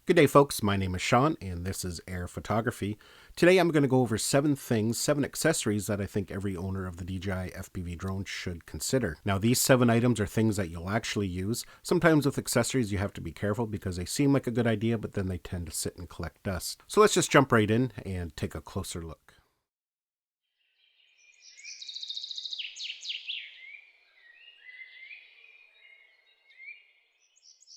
Good day, folks. My name is Sean, and this is Air Photography. Today I'm going to go over 7 accessories that I think every owner of the DJI FPV drone should consider. Now, these 7 items are things that you'll actually use. Sometimes with accessories you have to be careful because they seem like a good idea, but then they tend to sit and collect dust. So let's just jump right in and take a closer look.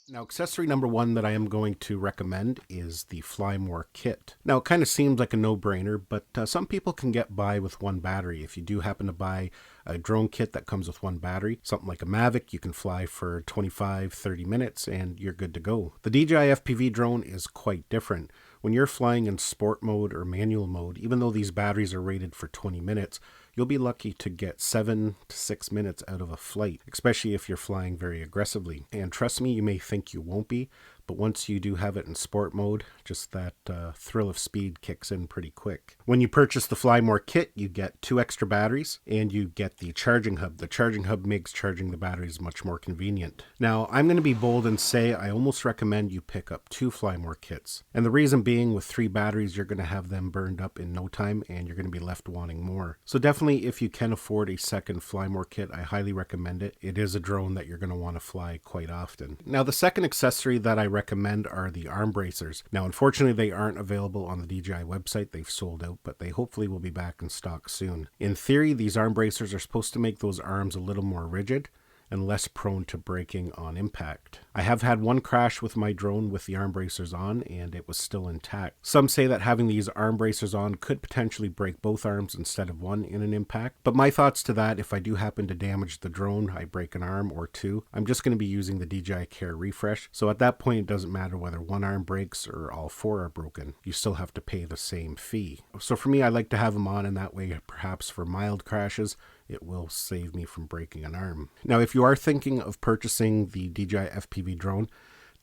Now, accessory number 1 that I am going to recommend is the Flymore Kit. Now, it kind of seems like a no-brainer, but some people can get by with one battery. If you do happen to buy a drone kit that comes with one battery, something like a Mavic, you can fly for 25-30 minutes and you're good to go. The DJI FPV drone is quite different. When you're flying in sport mode or manual mode, even though these batteries are rated for 20 minutes, you'll be lucky to get 7 to 6 minutes out of a flight, especially if you're flying very aggressively. And trust me, you may think you won't be, but once you do have it in sport mode, just that thrill of speed kicks in pretty quick. When you purchase the Flymore Kit, you get 2 extra batteries and you get the charging hub. The charging hub makes charging the batteries much more convenient. Now, I'm going to be bold and say I almost recommend you pick up 2 Flymore Kits. And the reason being, with 3 batteries, you're going to have them burned up in no time and you're going to be left wanting more. So definitely, if you can afford a second Flymore Kit, I highly recommend it. It is a drone that you're going to want to fly quite often. Now, the second accessory that I recommend are the arm bracers. Now, unfortunately, they aren't available on the DJI website. They've sold out, but they hopefully will be back in stock soon. In theory, these arm bracers are supposed to make those arms a little more rigid and less prone to breaking on impact. I have had one crash with my drone with the arm bracers on and it was still intact. Some say that having these arm bracers on could potentially break both arms instead of one in an impact, but my thoughts to that, if I do happen to damage the drone, I break an arm or 2, I'm just going to be using the DJI Care refresh, so at that point it doesn't matter whether one arm breaks or all 4 are broken. You still have to pay the same fee. So for me, I like to have them on, and that way perhaps for mild crashes, it will save me from breaking an arm. Now, if you are thinking of purchasing the DJI FPV drone,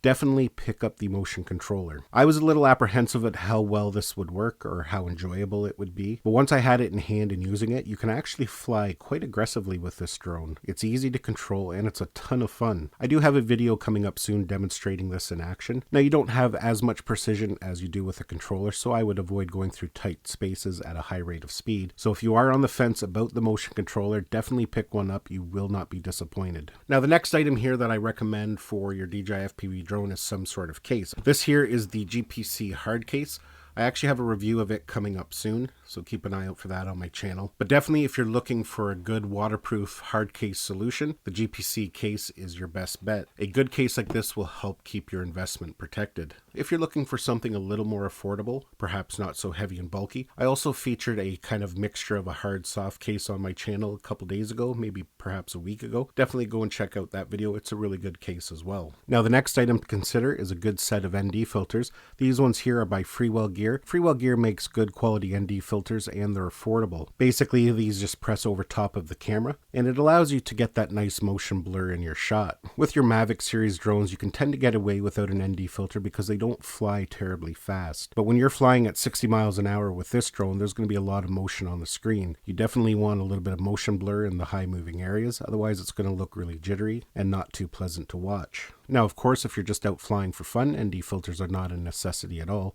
definitely pick up the motion controller. I was a little apprehensive at how well this would work or how enjoyable it would be, but once I had it in hand and using it, you can actually fly quite aggressively with this drone. It's easy to control and it's a ton of fun. I do have a video coming up soon demonstrating this in action. Now, you don't have as much precision as you do with a controller, so I would avoid going through tight spaces at a high rate of speed. So if you are on the fence about the motion controller, definitely pick one up. You will not be disappointed. Now, the next item here that I recommend for your DJI FPV drone is some sort of case. This here is the GPC hard case. I actually have a review of it coming up soon, so keep an eye out for that on my channel. But definitely, if you're looking for a good waterproof hard case solution, the GPC case is your best bet. A good case like this will help keep your investment protected. If you're looking for something a little more affordable, perhaps not so heavy and bulky, I also featured a kind of mixture of a hard soft case on my channel a couple days ago, maybe perhaps a week ago. Definitely go and check out that video. It's a really good case as well. Now, the next item to consider is a good set of ND filters. These ones here are by Freewell Gear. Freewell Gear makes good quality ND filters and they're affordable. Basically, these just press over top of the camera and it allows you to get that nice motion blur in your shot. With your Mavic series drones, you can tend to get away without an ND filter because they don't fly terribly fast. But when you're flying at 60 miles an hour with this drone, there's going to be a lot of motion on the screen. You definitely want a little bit of motion blur in the high moving areas, otherwise it's going to look really jittery and not too pleasant to watch. Now, of course, if you're just out flying for fun, ND filters are not a necessity at all.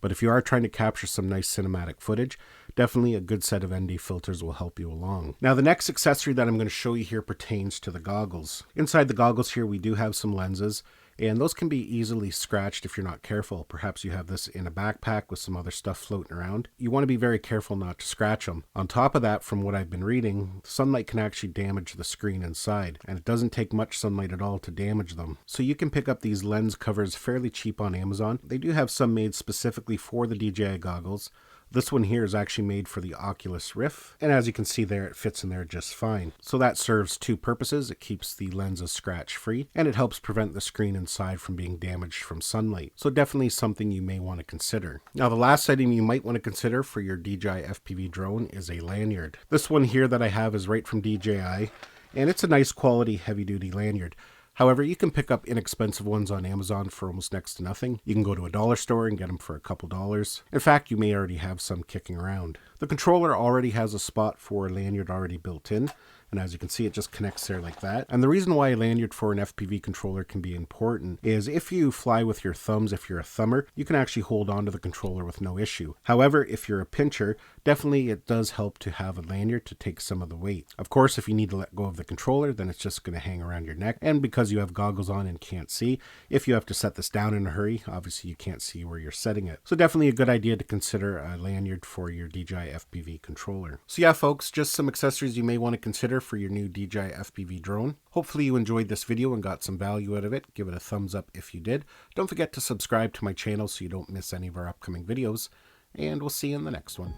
But if you are trying to capture some nice cinematic footage, definitely a good set of ND filters will help you along. Now, the next accessory that I'm going to show you here pertains to the goggles. Inside the goggles here, we do have some lenses, and those can be easily scratched if you're not careful. Perhaps you have this in a backpack with some other stuff floating around. You want to be very careful not to scratch them. On top of that, from what I've been reading, sunlight can actually damage the screen inside, and it doesn't take much sunlight at all to damage them. So you can pick up these lens covers fairly cheap on Amazon. They do have some made specifically for the DJI goggles. This one here is actually made for the Oculus Rift, and as you can see there, it fits in there just fine. So that serves 2 purposes. It keeps the lenses scratch free, and it helps prevent the screen inside from being damaged from sunlight. So definitely something you may want to consider. Now, the last item you might want to consider for your DJI FPV drone is a lanyard. This one here that I have is right from DJI, and it's a nice quality heavy-duty lanyard. However, you can pick up inexpensive ones on Amazon for almost next to nothing. You can go to a dollar store and get them for a couple dollars. In fact, you may already have some kicking around. The controller already has a spot for a lanyard already built in, And as you can see, it just connects there like that. And the reason why a lanyard for an FPV controller can be important is if you fly with your thumbs, if you're a thumber, you can actually hold on to the controller with no issue. However, if you're a pincher, definitely it does help to have a lanyard to take some of the weight. Of course, if you need to let go of the controller, then it's just going to hang around your neck. And because you have goggles on and can't see, if you have to set this down in a hurry, obviously you can't see where you're setting it. So definitely a good idea to consider a lanyard for your DJI FPV controller. So yeah, folks, just some accessories you may want to consider for your new DJI FPV drone. Hopefully you enjoyed this video and got some value out of it. Give it a thumbs up if you did. Don't forget to subscribe to my channel so you don't miss any of our upcoming videos. And we'll see you in the next one.